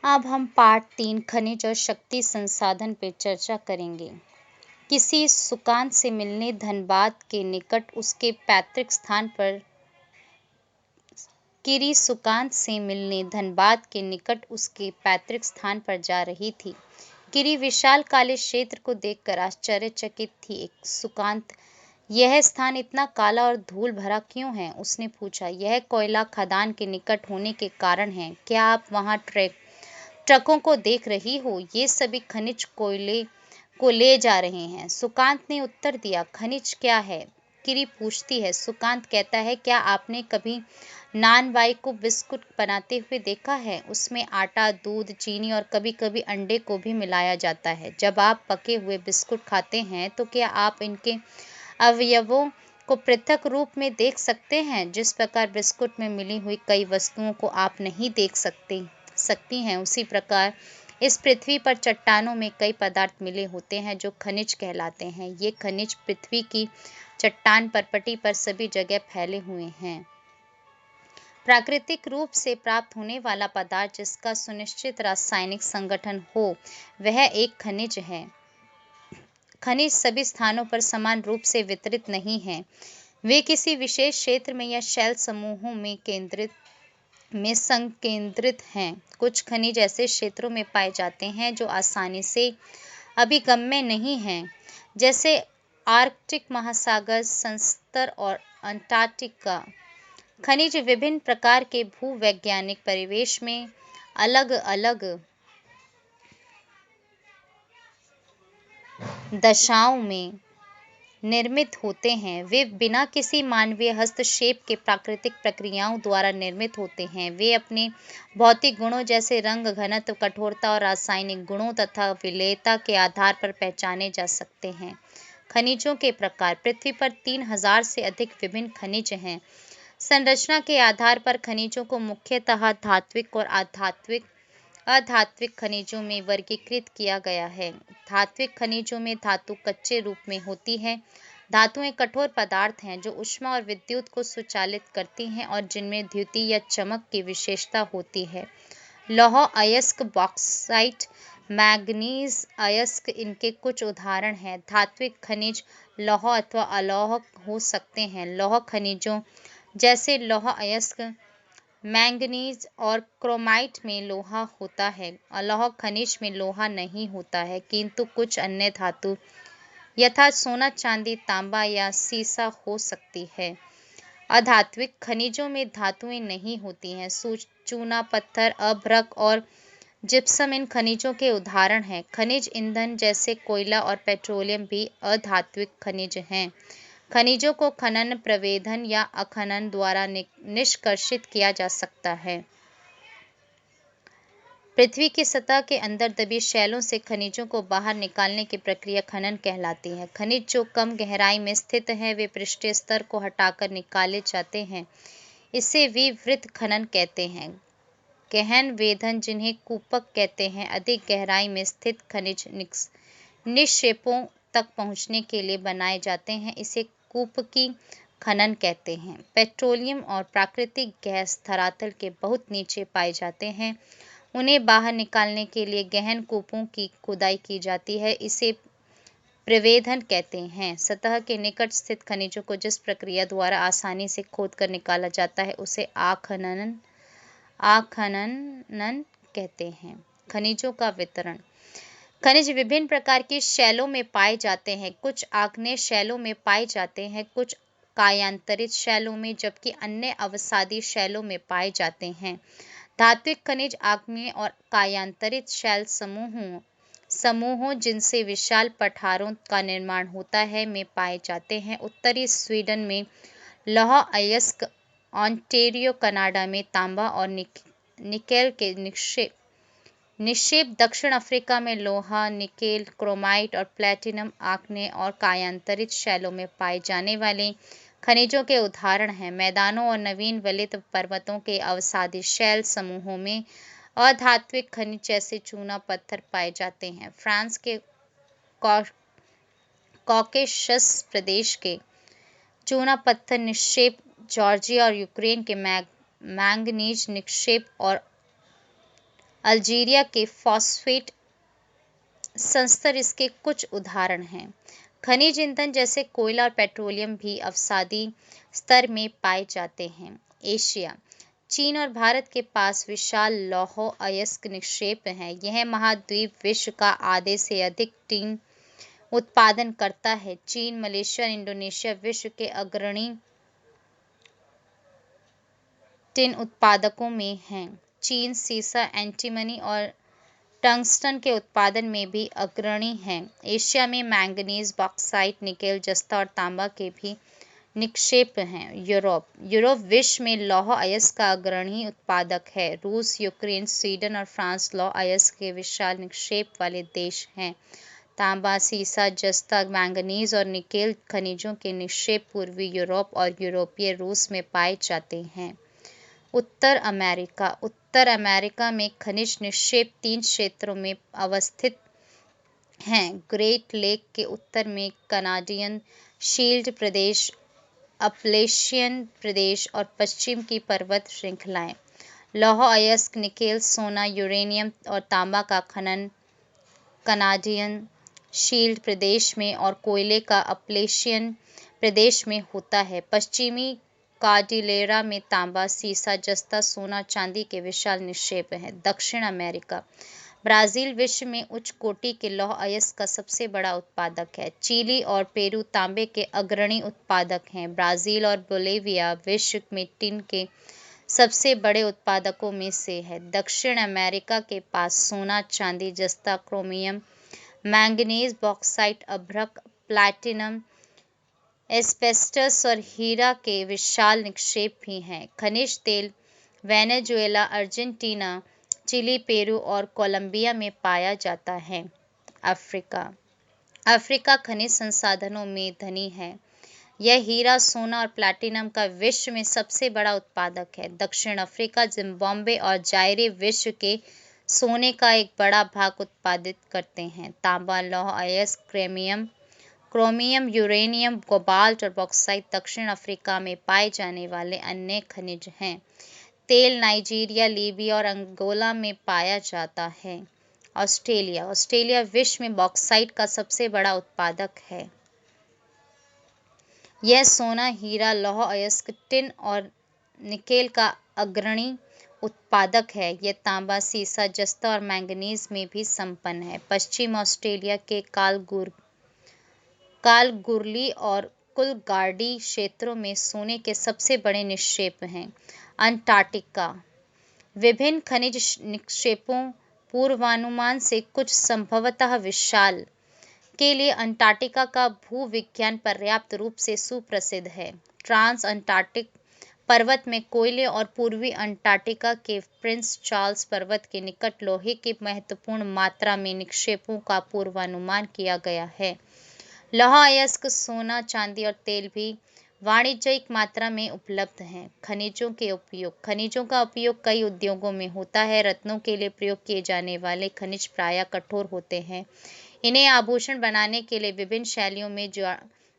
अब हम पार्ट 3 खनिज और शक्ति संसाधन पर चर्चा करेंगे। किसी सुकांत से मिलने धनबाद के निकट उसके पैतृक स्थान पर किरी सुकांत से मिलने धनबाद के निकट उसके पैतृक स्थान पर जा रही थी। किरी विशाल काले क्षेत्र को देखकर आश्चर्यचकित थी। एक सुकांत, यह स्थान इतना काला और धूल भरा क्यों है? उसने पूछा। यह कोयला खदान के निकट होने के कारण है। क्या आप वहां ट्रकों को देख रही हो? ये सभी खनिज कोयले को ले जा रहे हैं। सुकांत ने उत्तर दिया। खनिज क्या है? किरी पूछती है। सुकांत कहता है, क्या आपने कभी नानबाई को बिस्कुट बनाते हुए देखा है? उसमें आटा, दूध, चीनी और कभी-कभी अंडे को भी मिलाया जाता है। जब आप पके हुए बिस्कुट खाते हैं तो क्या आप इनके अवयवों को पृथक रूप में देख सकते हैं? जिस प्रकार बिस्कुट में मिली हुई कई वस्तुओं को आप नहीं देख सकती हैं, उसी प्रकार इस पृथ्वी पर चट्टानों में कई पदार्थ मिले होते हैं जो खनिज कहलाते हैं। ये खनिज पृथ्वी की चट्टान पटी पर सभी जगह फैले हुए हैं। प्राकृतिक रूप से प्राप्त होने वाला पदार्थ जिसका सुनिश्चित रासायनिक संगठन हो, वह एक खनिज है। खनिज सभी स्थानों पर समान रूप से वितरित नहीं हैं। वे किसी विशेष क्षेत्र में या शैल समूहों में संकेंद्रित हैं। कुछ खनिज ऐसे क्षेत्रों में पाए जाते हैं जो आसानी से अभिगम्य नहीं हैं, जैसे आर्कटिक महासागर, संस्तर और अंटार्कटिका। खनिज विभिन्न प्रकार के भूवैज्ञानिक परिवेश में अलग अलग दशाओं में निर्मित होते हैं। वे बिना किसी मानवीय हस्तक्षेप के प्राकृतिक प्रक्रियाओं द्वारा निर्मित होते हैं। वे अपने भौतिक गुणों जैसे रंग, घनत्व, कठोरता और रासायनिक गुणों तथा विलेयता के आधार पर पहचाने जा सकते हैं। खनिजों के प्रकार। पृथ्वी पर 3000 से अधिक विभिन्न खनिज हैं। संरचना के आधार पर खनिजों को मुख्यतः धात्विक और अधात्विक खनिजों में वर्गीकृत किया गया है। धात्विक खनिजों में धातु कच्चे रूप में होती है। धातुएं कठोर पदार्थ हैं जो ऊष्मा और विद्युत को संचालित करती हैं और जिनमें द्युति या चमक की विशेषता होती है। लौह अयस्क, बॉक्साइट, मैंगनीज अयस्क इनके कुछ उदाहरण हैं। धात्विक खनिज लौह अथवा अलौह हो सकते हैं। लौह खनिजों जैसे लौह अयस्क, मैंगनीज और क्रोमाइट में लोहा होता है। अलौह खनिज में लोहा नहीं होता है, किंतु कुछ अन्य धातु यथा सोना, चांदी, तांबा या सीसा हो सकती है। अधात्विक खनिजों में धातुएं नहीं होती हैं। चूना पत्थर, अभ्रक और जिप्सम इन खनिजों के उदाहरण हैं। खनिज ईंधन जैसे कोयला और पेट्रोलियम भी अधात्विक खनिज हैं। खनिजों को खनन, प्रवेधन या अखनन द्वारा निष्कर्षित किया जा सकता है। पृथ्वी की सतह के अंदर दबी शैलों से खनिजों को बाहर निकालने की प्रक्रिया खनन कहलाती है। खनिज जो कम गहराई में स्थित हैं, वे पृष्ठीय स्तर को हटाकर निकाले जाते हैं। इसे विवृत खनन कहते हैं। गहन वेधन, जिन्हें कूपक कहते हैं, अधिक गहराई में स्थित खनिज निक्षेपों तक पहुंचने के लिए बनाए जाते हैं। इसे कूपकी खनन कहते हैं। पेट्रोलियम और प्राकृतिक गैस धरातल के बहुत नीचे पाए जाते हैं। उन्हें बाहर निकालने के लिए गहन कूपों की खुदाई की जाती है। इसे प्रवेधन कहते हैं। सतह के निकट स्थित खनिजों को जिस प्रक्रिया द्वारा आसानी से खोदकर निकाला जाता है, उसे आखनन कहते हैं। खनिजों का वितरण। खनिज विभिन्न प्रकार की शैलों में पाए जाते हैं। कुछ आग्नेय शैलों में पाए जाते हैं, कुछ कायांतरित शैलों में, जबकि अन्य अवसादी शैलों में पाए जाते हैं। धात्विक खनिज आग्नेय और कायांतरित शैल समूहों जिनसे विशाल पठारों का निर्माण होता है में पाए जाते हैं। उत्तरी स्वीडन में लौह अयस्क, ऑन्टेरियो कनाडा में तांबा और निकेल के निक्षेप, दक्षिण अफ्रीका में लोहा, निकेल, क्रोमाइट और प्लैटिनम आग्नेय और कायांतरित शैलों में पाए जाने वाले खनिजों के उदाहरण हैं। मैदानों और नवीन वलित पर्वतों के अवसादी शैल समूहों में अधात्विक खनिज जैसे चूना पत्थर पाए जाते हैं। फ्रांस के कॉकेशस प्रदेश के चूना पत्थर निक्षेप, जॉर्जिया और यूक्रेन के मैंगनीज निक्षेप और अल्जीरिया के फॉस्फेट संस्तर इसके कुछ उदाहरण हैं। खनिज ईंधन जैसे कोयला और पेट्रोलियम भी अवसादी स्तर में पाए जाते हैं। एशिया, चीन और भारत के पास विशाल लौह अयस्क निक्षेप हैं। यह महाद्वीप विश्व का आधे से अधिक टीन उत्पादन करता है। चीन, मलेशिया और इंडोनेशिया विश्व के अग्रणी टिन उत्पादकों में हैं। चीन सीसा, एंटीमनी और टंगस्टन के उत्पादन में भी अग्रणी है। एशिया में मैंगनीज, बॉक्साइट, निकेल, जस्ता और तांबा के भी निक्षेप हैं। यूरोप विश्व में लौह अयस्क का अग्रणी उत्पादक है। रूस, यूक्रेन, स्वीडन और फ्रांस लौह अयस्क के विशाल निक्षेप वाले देश हैं। तांबा, सीसा, जस्ता, मैंगनीज और निकेल खनिजों के निक्षेप पूर्वी यूरोप और यूरोपीय रूस में पाए जाते हैं। उत्तर अमेरिका में खनिज निक्षेप 3 क्षेत्रों में अवस्थित हैं। ग्रेट लेक के उत्तर में कनाडियन शील्ड प्रदेश, अपलेशियन प्रदेश और पश्चिम की पर्वत श्रृंखलाएं। लौह अयस्क, निकेल, सोना, यूरेनियम और तांबा का खनन कनाडियन शील्ड प्रदेश में और कोयले का अपलेशियन प्रदेश में होता है। पश्चिमी कार्डिलेरा में तांबा, सीसा, जस्ता, सोना, चांदी के विशाल निक्षेप हैं। दक्षिण अमेरिका, ब्राजील विश्व में उच्च कोटि के लौह अयस्क का सबसे बड़ा उत्पादक है। चिली और पेरू तांबे के अग्रणी उत्पादक हैं। ब्राजील और बोलिविया विश्व में टिन के सबसे बड़े उत्पादकों में से है। दक्षिण अमेरिका के पास सोना, चांदी, जस्ता, क्रोमियम, मैंगनीज, बॉक्साइट, अभ्रक, प्लैटिनम, एस्बेस्टस और हीरा के विशाल निक्षेप भी हैं। खनिज तेल वेनेजुएला, अर्जेंटीना, चिली, पेरू और कोलंबिया में पाया जाता है। अफ्रीका खनिज संसाधनों में धनी है। यह हीरा, सोना और प्लैटिनम का विश्व में सबसे बड़ा उत्पादक है। दक्षिण अफ्रीका, जिम्बाब्वे और जायरे विश्व के सोने का एक बड़ा भाग उत्पादित करते हैं। तांबा, लौह अयस्क, क्रोमियम, यूरेनियम, कोबाल्ट और बॉक्साइट दक्षिण अफ्रीका में पाए जाने वाले अन्य खनिज हैं। तेल नाइजीरिया, लीबिया और अंगोला में पाया जाता है। ऑस्ट्रेलिया विश्व में बॉक्साइट का सबसे बड़ा उत्पादक है। यह सोना, हीरा, लौह अयस्क, टिन और निकेल का अग्रणी उत्पादक है। यह तांबा, सीसा, जस्ता और मैंगनीज में भी संपन्न है। पश्चिम ऑस्ट्रेलिया के कालगुरली और कूलगार्डी क्षेत्रों में सोने के सबसे बड़े निक्षेप हैं। अंटार्कटिका, विभिन्न खनिज निक्षेपों पूर्वानुमान से कुछ संभवतः विशाल के लिए अंटार्कटिका का भूविज्ञान पर्याप्त रूप से सुप्रसिद्ध है। ट्रांस अंटार्कटिक पर्वत में कोयले और पूर्वी अंटार्कटिका के प्रिंस चार्ल्स पर्वत के निकट लोहे की महत्वपूर्ण मात्रा में निक्षेपों का पूर्वानुमान किया गया है। लौह अयस्क, सोना, चांदी और तेल भी वाणिज्यिक मात्रा में उपलब्ध हैं। खनिजों का उपयोग कई उद्योगों में होता है। रत्नों के लिए प्रयोग किए जाने वाले खनिज प्रायः कठोर होते हैं। इन्हें आभूषण बनाने के लिए विभिन्न शैलियों में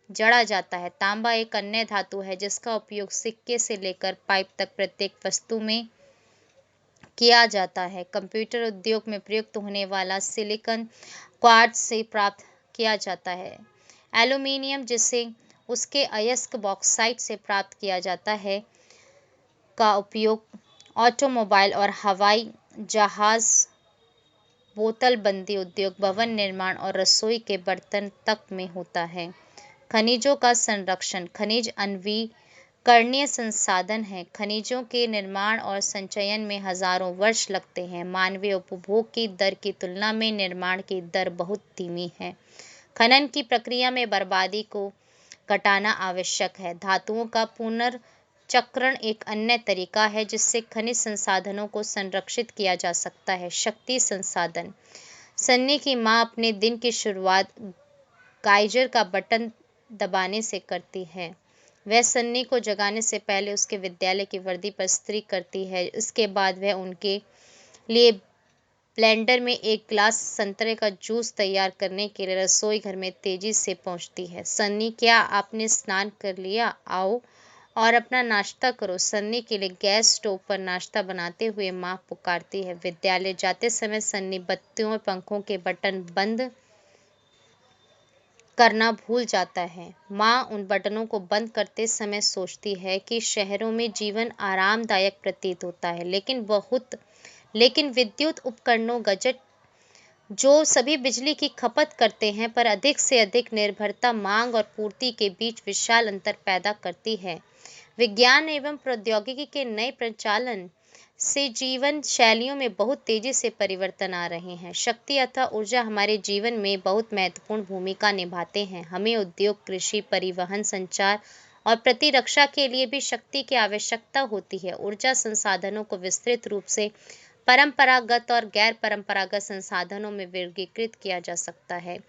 जड़ा जाता है। तांबा एक अन्य धातु है जिसका उपयोग सिक्के से लेकर पाइप तक प्रत्येक वस्तु में किया जाता है। कंप्यूटर उद्योग में प्रयुक्त होने वाला सिलिकॉन क्वार्ट्ज से प्राप्त किया जाता है। एल्यूमीनियम, जिसे उसके अयस्क बॉक्साइट से प्राप्त किया जाता है, का उपयोग ऑटोमोबाइल और हवाई जहाज, बोतलबंदी उद्योग, भवन निर्माण और रसोई के बर्तन तक में होता है। खनिजों का संरक्षण। खनिज अनवीकरणीय संसाधन है। खनिजों के निर्माण और संचयन में हजारों वर्ष लगते हैं। मानवीय उपभोग की दर की तुलना में निर्माण की दर बहुत धीमी है। खनन की प्रक्रिया में बर्बादी को घटाना आवश्यक है। धातुओं का पुनर्चक्रण एक अन्य तरीका है जिससे खनिज संसाधनों को संरक्षित किया जा सकता है। शक्ति संसाधन। सन्नी की मां अपने दिन की शुरुआत गाइजर का बटन दबाने से करती है। वह सन्नी को जगाने से पहले उसके विद्यालय की वर्दी पर इस्त्री करती है। इसके बाद वह उनके लिए ब्लेंडर में एक गिलास संतरे का जूस तैयार करने के लिए रसोई घर में तेजी से पहुंचती है। सन्नी, क्या आपने स्नान कर लिया? आओ और अपना नाश्ता करो। सन्नी के लिए गैस स्टोव पर नाश्ता बनाते हुए माँ पुकारती है। विद्यालय जाते समय सन्नी बत्तियों और पंखों के बटन बंद करना भूल जाता है। माँ उन बटनों को बंद करते समय सोचती है कि शहरों में जीवन आरामदायक प्रतीत होता है, लेकिन विद्युत उपकरणों गजट जो सभी बिजली की खपत करते हैं पर अधिक से अधिक निर्भरता मांग और पूर्ति के बीच विशाल अंतर पैदा करती है। विज्ञान एवं प्रौद्योगिकी के नए प्रचलन से जीवन शैलियों में बहुत तेजी से परिवर्तन आ रहे हैं। शक्ति अथवा ऊर्जा हमारे जीवन में बहुत महत्वपूर्ण भूमिका निभाते हैं। हमें उद्योग, कृषि, परिवहन, संचार और प्रतिरक्षा के लिए भी शक्ति की आवश्यकता होती है। ऊर्जा संसाधनों को विस्तृत रूप से परंपरागत और गैर परंपरागत संसाधनों में वर्गीकृत किया जा सकता है।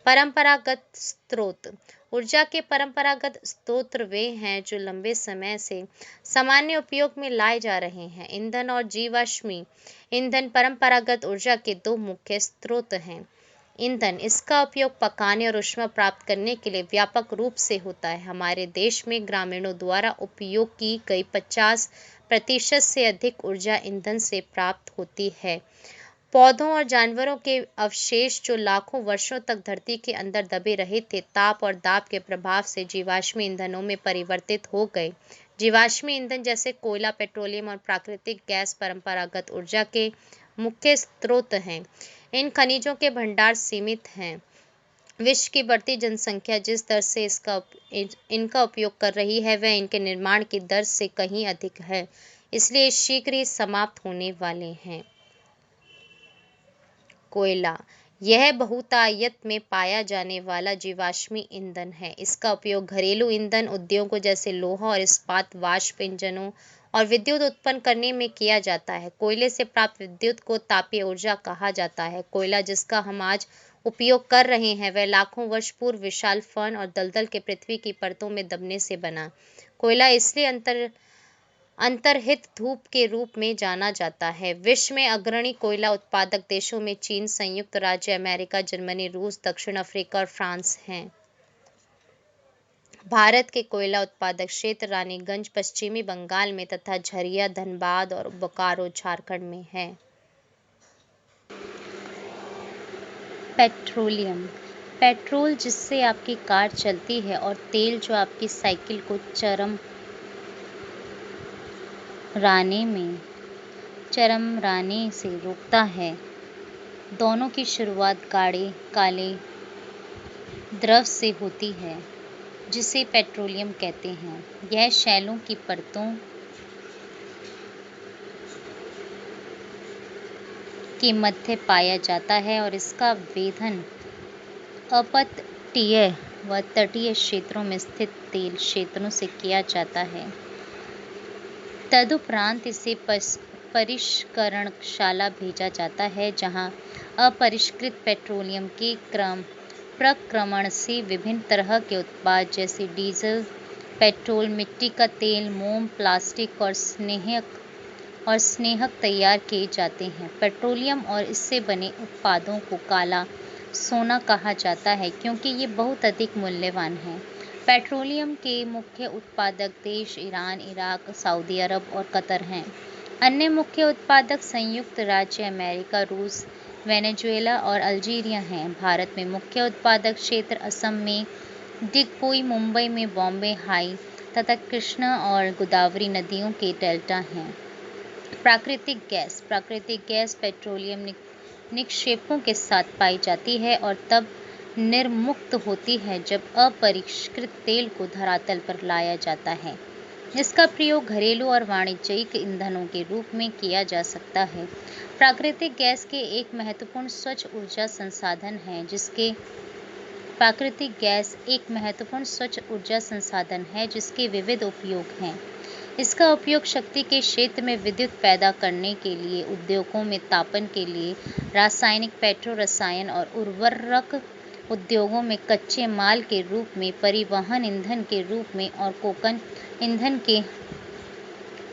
परंपरागत स्रोत। ऊर्जा के परंपरागत स्रोत वे हैं जो लंबे समय से सामान्य उपयोग में लाए जा रहे हैं। ईंधन और जीवाश्मी ईंधन परंपरागत ऊर्जा के दो मुख्य स्रोत हैं। ईंधन, इसका उपयोग पकाने और ऊष्मा प्राप्त करने के लिए व्यापक रूप से होता है। हमारे देश में ग्रामीणों द्वारा उपयोग की गई 50% से अधिक ऊर्जा ईंधन से प्राप्त होती है। पौधों और जानवरों के अवशेष जो लाखों वर्षों तक धरती के अंदर दबे रहे थे, ताप और दाब के प्रभाव से जीवाश्मी ईंधनों में परिवर्तित हो गए। जीवाश्मी ईंधन जैसे कोयला, पेट्रोलियम और प्राकृतिक गैस परंपरागत ऊर्जा के मुख्य स्रोत हैं। इन खनिजों के भंडार सीमित हैं। विश्व की बढ़ती जनसंख्या जिस दर से इनका उपयोग कर रही है वह इनके निर्माण की दर से कहीं अधिक है, इसलिए शीघ्र ही समाप्त होने वाले हैं। कोयला, यह बहुतायत में पाया जाने वाला जीवाश्मी ईंधन है। इसका उपयोग घरेलू ईंधन उद्योगों जैसे लोहा और इस्पात वाष्प इंजनों और विद्युत उत्पन्न करने में किया जाता है। कोयले से प्राप्त विद्युत को तापीय ऊर्जा कहा जाता है। कोयला जिसका हम आज उपयोग कर रहे हैं वह लाखों वर्ष पूर्व विशाल फर्न और दलदल के पृथ्वी की परतों में दबने से बना। कोयला इसलिए अंतर्हित धूप के रूप में जाना जाता है। विश्व में अग्रणी कोयला उत्पादक देशों में चीन, संयुक्त राज्य अमेरिका, जर्मनी, रूस, दक्षिण अफ्रीका और फ्रांस हैं। भारत के कोयला उत्पादक क्षेत्र रानीगंज पश्चिमी बंगाल में तथा झरिया, धनबाद और बोकारो झारखंड में है। पेट्रोलियम, पेट्रोल जिससे आपकी कार चलती है और तेल जो आपकी साइकिल को चरमराने से रोकता है। दोनों की शुरुआत गाढ़े काले द्रव से होती है जिसे पेट्रोलियम कहते हैं। यह शैलों की परतों के मध्य पाया जाता है और इसका वेधन अपतटीय व तटीय क्षेत्रों में स्थित तेल क्षेत्रों से किया जाता है। तदुपरांत इसे परिष्करणशाला भेजा जाता है जहां अपरिष्कृत पेट्रोलियम के प्रक्रमण से विभिन्न तरह के उत्पाद जैसे डीजल, पेट्रोल, मिट्टी का तेल, मोम, प्लास्टिक और स्नेहक तैयार किए जाते हैं। पेट्रोलियम और इससे बने उत्पादों को काला सोना कहा जाता है क्योंकि ये बहुत अधिक मूल्यवान है। पेट्रोलियम के मुख्य उत्पादक देश ईरान, इराक, सऊदी अरब और कतर हैं। अन्य मुख्य उत्पादक संयुक्त राज्य अमेरिका, रूस, वेनेजुएला और अल्जीरिया हैं। भारत में मुख्य उत्पादक क्षेत्र असम में डिगबोई, मुंबई में बॉम्बे हाई तथा कृष्णा और गोदावरी नदियों के डेल्टा हैं। प्राकृतिक गैस पेट्रोलियम निक्षेपों के साथ पाई जाती है और तब निर्मुक्त होती है जब अपरिष्कृत तेल को धरातल पर लाया जाता है। इसका प्रयोग घरेलू और वाणिज्यिक ईंधनों के रूप में किया जा सकता है। प्राकृतिक गैस के एक महत्वपूर्ण स्वच्छ ऊर्जा संसाधन है जिसके विविध उपयोग हैं। इसका उपयोग शक्ति के क्षेत्र में विद्युत पैदा करने के लिए, उद्योगों में तापन के लिए, रासायनिक, पेट्रो रसायन और उर्वरक उद्योगों में कच्चे माल के रूप में, परिवहन ईंधन के रूप में और कोकन ईंधन के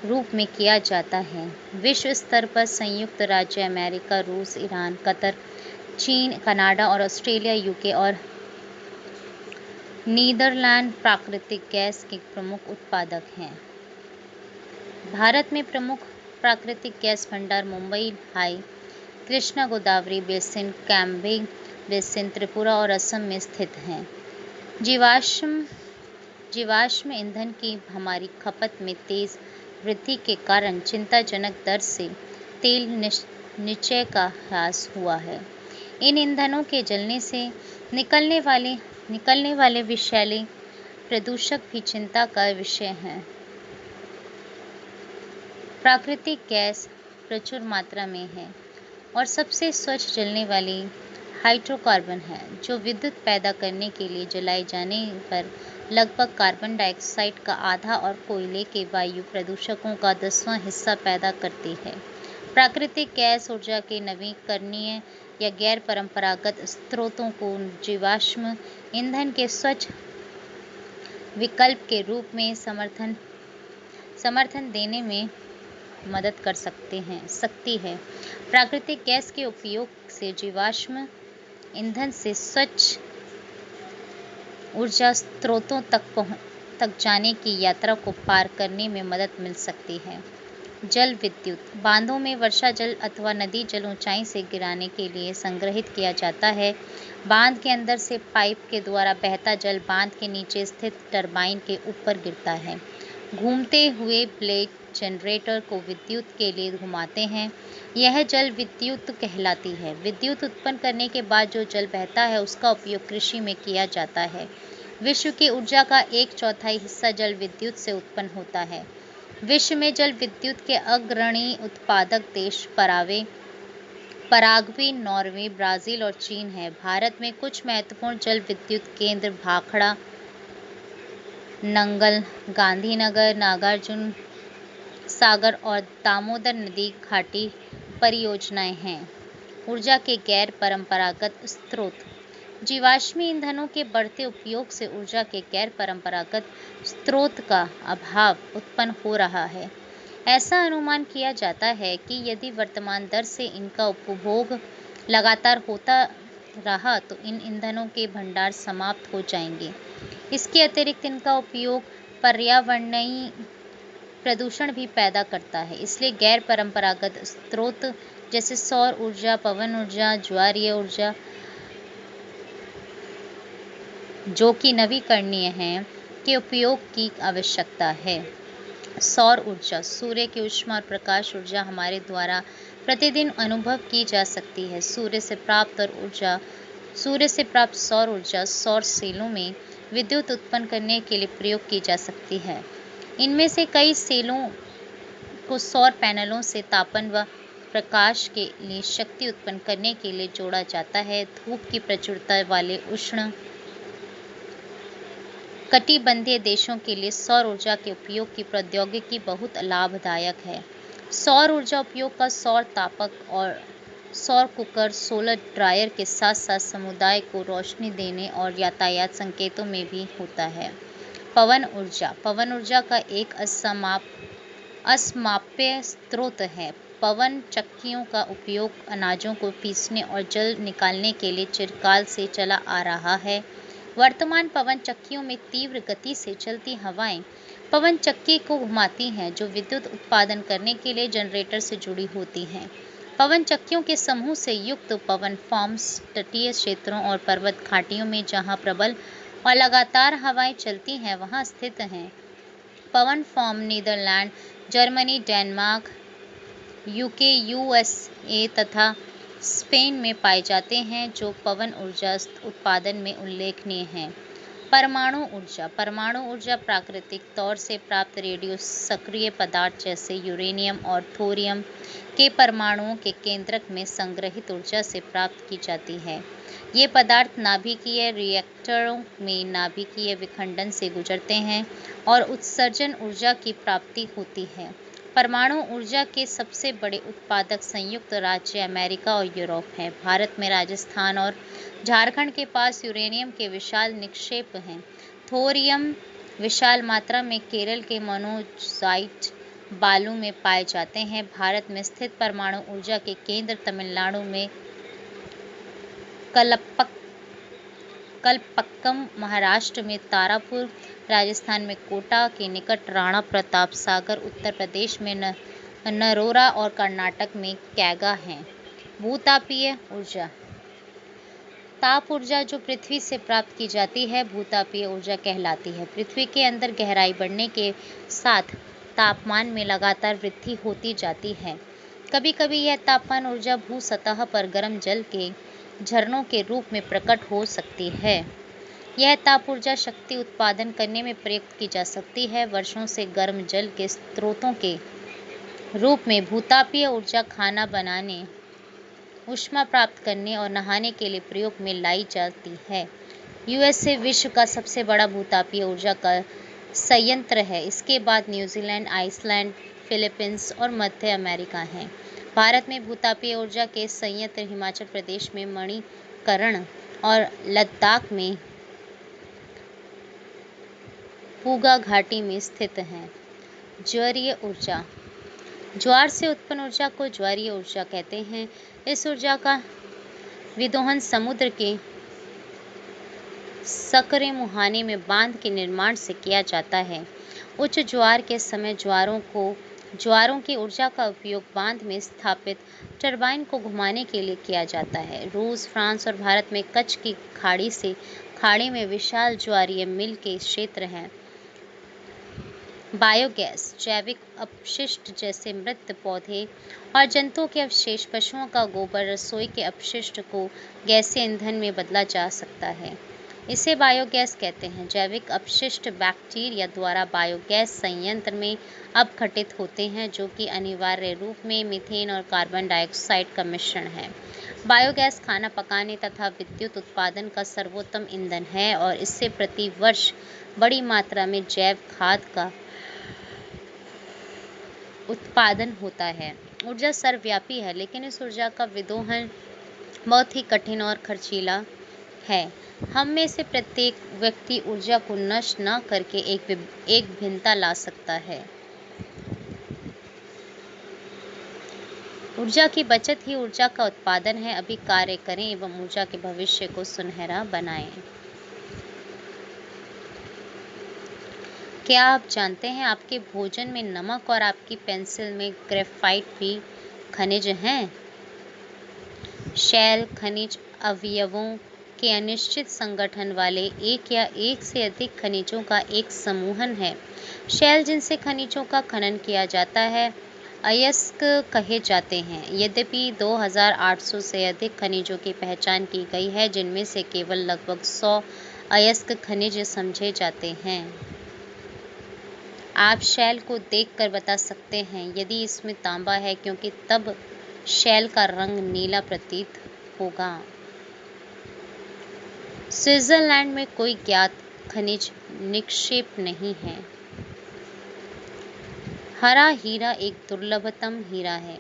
रूप में किया जाता है। विश्व स्तर पर संयुक्त राज्य अमेरिका, रूस, ईरान, कतर, चीन, कनाडा और ऑस्ट्रेलिया, यूके और नीदरलैंड प्राकृतिक गैस के प्रमुख उत्पादक हैं। भारत में प्रमुख प्राकृतिक गैस भंडार Mumbai High, Krishna Godavari basin, Cambay basin, Tripura और असम में स्थित हैं। जीवाश्म ईंधन की हमारी खपत में तेज वृद्धि के कारण चिंताजनक दर से तेल निचय का ह्रास हुआ है। इन ईंधनों के जलने से निकलने वाले विषैले प्रदूषक भी चिंता का विषय हैं। प्राकृतिक गैस प्रचुर मात्रा में है और सबसे स्वच्छ जलने वाली हाइड्रोकार्बन है, जो विद्युत पैदा करने के लिए जलाए जाने पर लगभग कार्बन डाइऑक्साइड का आधा और कोयले के वायु प्रदूषकों का 10वां हिस्सा पैदा करती है। प्राकृतिक गैस ऊर्जा के नवीकरणीय या गैर परंपरागत स्रोतों को जीवाश्म ईंधन के स्वच्छ विकल्प के रूप में समर्थन देने में मदद कर सकती है। प्राकृतिक गैस के उपयोग से जीवाश्म ईंधन से स्वच्छ ऊर्जा स्रोतों तक जाने की यात्रा को पार करने में मदद मिल सकती है। जल विद्युत बांधों में वर्षा जल अथवा नदी जल ऊंचाई से गिराने के लिए संग्रहित किया जाता है। बांध के अंदर से पाइप के द्वारा बहता जल बांध के नीचे स्थित टरबाइन के ऊपर गिरता है। घूमते हुए ब्लेड जनरेटर को विद्युत के लिए घुमाते हैं। यह जल विद्युत कहलाती है। विद्युत उत्पन्न करने के बाद जो जल बहता है उसका उपयोग कृषि में किया जाता है। विश्व की ऊर्जा का 1/4 हिस्सा जल विद्युत से उत्पन्न होता है। विश्व में जल विद्युत के अग्रणी उत्पादक देश पराग्वे, नॉर्वे, ब्राजील और चीन है। भारत में कुछ महत्वपूर्ण जल विद्युत केंद्र भाखड़ा, नंगल, गांधीनगर, नागार्जुन सागर और दामोदर नदी घाटी परियोजनाएं हैं। ऊर्जा के गैर परंपरागत स्रोत जीवाश्मी ईंधनों के बढ़ते उपयोग से ऊर्जा के गैर परंपरागत स्रोत का अभाव उत्पन्न हो रहा है। ऐसा अनुमान किया जाता है कि यदि वर्तमान दर से इनका उपभोग लगातार होता रहा तो इन ईंधनों के भंडार समाप्त हो जाएंगे। इसके अतिरिक्त इनका उपयोग पर्यावरणीय प्रदूषण भी पैदा करता है। इसलिए गैर परंपरागत स्रोत जैसे सौर ऊर्जा, पवन ऊर्जा, ज्वारीय ऊर्जा जो कि नवीकरणीय हैं, के उपयोग की आवश्यकता है। सौर ऊर्जा सूर्य की ऊष्मा और प्रकाश ऊर्जा हमारे द्वारा प्रतिदिन अनुभव की जा सकती है। सूर्य से प्राप्त सौर ऊर्जा सौर सेलों में विद्युत उत्पन्न करने के लिए प्रयोग की जा सकती है। इनमें से कई सेलों को सौर पैनलों से तापन व प्रकाश के लिए शक्ति उत्पन्न करने के लिए जोड़ा जाता है। धूप की प्रचुरता वाले उष्ण कटिबंधीय देशों के लिए सौर ऊर्जा के उपयोग की प्रौद्योगिकी बहुत लाभदायक है। सौर ऊर्जा उपयोग का सौर तापक और सौर कुकर, सोलर ड्रायर के साथ साथ समुदाय को रोशनी देने और यातायात संकेतों में भी होता है। पवन ऊर्जा का एक अक्षमाप्य स्रोत है। पवन चक्कियों का उपयोग अनाजों को पीसने और जल निकालने के लिए चिरकाल से चला आ रहा है। वर्तमान पवन चक्कियों में तीव्र गति से चलती हवाएं पवन चक्की को घुमाती हैं, जो विद्युत उत्पादन करने के लिए जनरेटर से जुड़ी होती हैं। पवन चक्कियों के समूह से युक्त पवन फॉर्म्स तटीय क्षेत्रों और पर्वत घाटियों में जहां प्रबल और लगातार हवाएं चलती हैं वहां स्थित हैं। पवन farm Netherlands, Germany, Denmark, UK, USA तथा स्पेन में पाए जाते हैं, जो पवन ऊर्जा उत्पादन में उल्लेखनीय हैं। परमाणु ऊर्जा प्राकृतिक तौर से प्राप्त रेडियो सक्रिय पदार्थ जैसे यूरेनियम और थोरियम के परमाणुओं के केंद्रक में संग्रहित ऊर्जा से प्राप्त की जाती है। ये पदार्थ नाभिकीय रिएक्टरों में नाभिकीय विखंडन से गुजरते हैं और उत्सर्जन ऊर्जा की प्राप्ति होती है। परमाणु ऊर्जा के सबसे बड़े उत्पादक संयुक्त राज्य अमेरिका और यूरोप हैं। भारत में राजस्थान और झारखंड के पास यूरेनियम के विशाल निक्षेप हैं। थोरियम विशाल मात्रा में केरल के मोनोज़ाइट बालू में पाए जाते हैं। भारत में स्थित परमाणु ऊर्जा के केंद्र तमिलनाडु में कल्पक्कम महाराष्ट्र में, तारापुर राजस्थान में, कोटा के निकट राणा प्रताप सागर उत्तर प्रदेश में, नरोरा और कर्नाटक में कैगा हैं। भूतापीय ऊर्जा। ताप ऊर्जा जो पृथ्वी से प्राप्त की जाती है भूतापीय ऊर्जा कहलाती है। पृथ्वी के अंदर गहराई बढ़ने के साथ तापमान में लगातार वृद्धि होती जाती है। कभी कभी यह तापमान ऊर्जा भू सतह पर गर्म जल के झरनों के रूप में प्रकट हो सकती है। यह ताप ऊर्जा शक्ति उत्पादन करने में प्रयुक्त की जा सकती है। वर्षों से गर्म जल के स्रोतों के रूप में भूतापीय ऊर्जा खाना बनाने, ऊष्मा प्राप्त करने और नहाने के लिए प्रयोग में लाई जाती है। यूएसए विश्व का सबसे बड़ा भूतापीय ऊर्जा का संयंत्र है। इसके बाद न्यूजीलैंड, आइसलैंड, फिलीपींस और मध्य अमेरिका हैं। भारत में भूतापीय ऊर्जा के संयंत्र हिमाचल प्रदेश में मणिकर्ण और लद्दाख में पूगा घाटी में स्थित हैं। ज्वारीय ऊर्जा। ज्वार से उत्पन्न ऊर्जा को ज्वारीय ऊर्जा कहते हैं। इस ऊर्जा का विदोहन समुद्र के सकरे मुहाने में बांध के निर्माण से किया जाता है। उच्च ज्वार के समय ज्वारों की ऊर्जा का उपयोग बांध में स्थापित टरबाइन को घुमाने के लिए किया जाता है। रूस, फ्रांस और भारत में कच्छ की खाड़ी में विशाल ज्वारीय मिल के क्षेत्र हैं। बायोगैस। जैविक अपशिष्ट जैसे मृत पौधे और जंतुओं के अवशेष, पशुओं का गोबर, रसोई के अपशिष्ट को गैसीय ईंधन में बदला जा सकता है। इसे बायोगैस कहते हैं। जैविक अपशिष्ट बैक्टीरिया द्वारा बायोगैस संयंत्र में अपघटित होते हैं, जो कि अनिवार्य रूप में मीथेन और कार्बन डाइऑक्साइड का मिश्रण है। बायोगैस खाना पकाने तथा विद्युत उत्पादन का सर्वोत्तम ईंधन है और इससे प्रति वर्ष बड़ी मात्रा में जैव खाद का उत्पादन होता है। ऊर्जा सर्वव्यापी है, लेकिन इस ऊर्जा का विदोहन बहुत ही कठिन और खर्चीला है। हम में से प्रत्येक व्यक्ति ऊर्जा को नष्ट न करके एक भिन्नता ला सकता है। ऊर्जा की बचत ही ऊर्जा का उत्पादन है। अभी कार्य करें एवं ऊर्जा के भविष्य को सुनहरा बनाएं। क्या आप जानते हैं आपके भोजन में नमक और आपकी पेंसिल में ग्रेफाइट भी खनिज हैं? शैल खनिज अवयवों के अनिश्चित संगठन वाले एक या एक से अधिक खनिजों का एक समूहन है। शैल जिनसे खनिजों का खनन किया जाता है अयस्क कहे जाते हैं। यद्यपि 2800 से अधिक खनिजों की पहचान की गई है, जिनमें से केवल लगभग 100 अयस्क खनिज समझे जाते हैं। आप शैल को देखकर बता सकते हैं यदि इसमें तांबा है, क्योंकि तब शैल का रंग नीला प्रतीत होगा। स्विट्जरलैंड में कोई ज्ञात खनिज निक्षेप नहीं है। हरा हीरा एक दुर्लभतम हीरा है।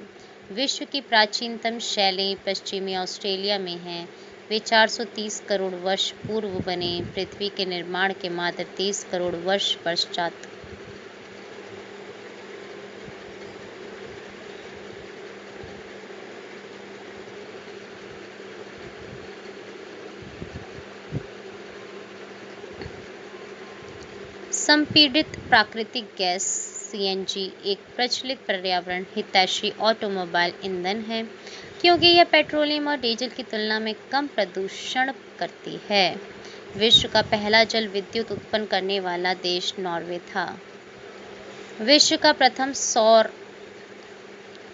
विश्व की प्राचीनतम शैलें पश्चिमी ऑस्ट्रेलिया में हैं। वे 430 करोड़ वर्ष पूर्व बने। पृथ्वी के निर्माण के मात्र 30 करोड़ वर्ष पश्चात संपीड़ित प्राकृतिक गैस सीएनजी एक प्रचलित पर्यावरण हितैषी ऑटोमोबाइल ईंधन है, क्योंकि यह पेट्रोलियम और डीजल की तुलना में कम प्रदूषण करती है। विश्व का पहला जल विद्युत उत्पन्न करने वाला देश नॉर्वे था। विश्व का प्रथम सौर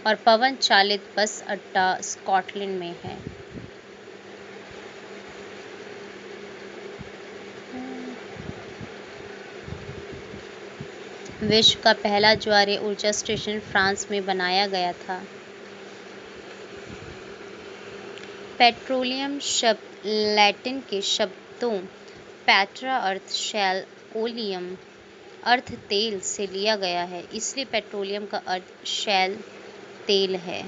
और पवन चालित बस अड्डा स्कॉटलैंड में है। विश्व का पहला ज्वारीय ऊर्जा स्टेशन फ्रांस में बनाया गया था। पेट्रोलियम शब्द लैटिन के शब्दों पैट्रा अर्थ शैल, ओलियम अर्थ तेल से लिया गया है, इसलिए पेट्रोलियम का अर्थ शैल तेल है।